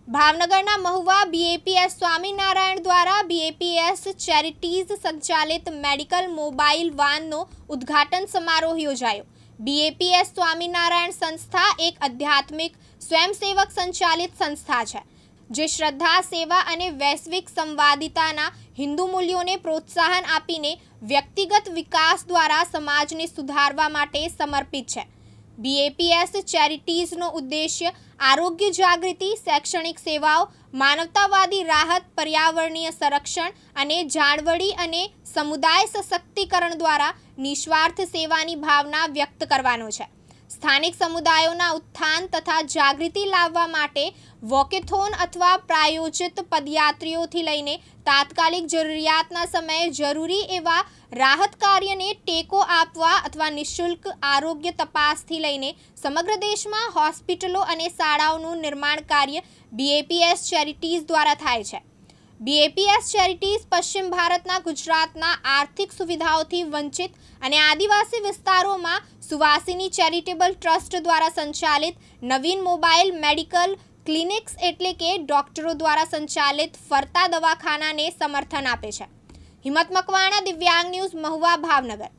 ભાવનગરના મહુવા બીએપીએસ સ્વામિનારાયણ દ્વારા બીએપીએસ ચેરિટીઝ સંચાલિત મેડિકલ મોબાઈલ વાનનો ઉદ્ઘાટન સમારોહ યોજાયો। બીએપીએસ સ્વામિનારાયણ સંસ્થા એક આધ્યાત્મિક સ્વયંસેવક સંચાલિત સંસ્થા છે, જે શ્રદ્ધા, સેવા અને વૈશ્વિક સંવાદિતાના હિન્દુ મૂલ્યોને પ્રોત્સાહન આપીને વ્યક્તિગત વિકાસ દ્વારા સમાજને સુધારવા માટે સમર્પિત છે। બીએપીએસ ચેરિટીઝનો ઉદ્દેશ્ય આરોગ્ય જાગૃતિ, શૈક્ષણિક સેવાઓ, માનવતાવાદી રાહત, પર્યાવરણીય સંરક્ષણ અને જાળવણી અને સમુદાય સશક્તિકરણ દ્વારા નિસ્વાર્થ સેવાની ભાવના વ્યક્ત કરવાનો છે। સ્થાનિક સમુદાયોના ઉત્થાન તથા જાગૃતિ લાવવા માટે વોકેથોન અથવા પ્રાયોજિત પદયાત્રીઓથી લઈને તાત્કાલિક જરૂરિયાતના સમયે જરૂરી એવા રાહત કાર્યને ટેકો આપવા અથવા નિઃશુલ્ક આરોગ્ય તપાસથી લઈને સમગ્ર દેશમાં હોસ્પિટલો અને શાળાઓનું નિર્માણ કાર્ય બીએપીએસ ચેરિટીઝ દ્વારા થાય છે। બીએપીએસ ચેરિટીઝ પશ્ચિમ ભારતના ગુજરાતના આર્થિક સુવિધાઓથી વંચિત અને આદિવાસી વિસ્તારોમાં સુવાસિની ચેરિટેબલ ટ્રસ્ટ દ્વારા સંચાલિત નવીન મોબાઈલ મેડિકલ ક્લિનિક્સ એટલે કે ડોક્ટરો દ્વારા સંચાલિત ફરતા દવાખાનાને સમર્થન આપે છે। હિંમત મકવાણા, દિવ્યાંગ ન્યૂઝ, મહુવા, ભાવનગર।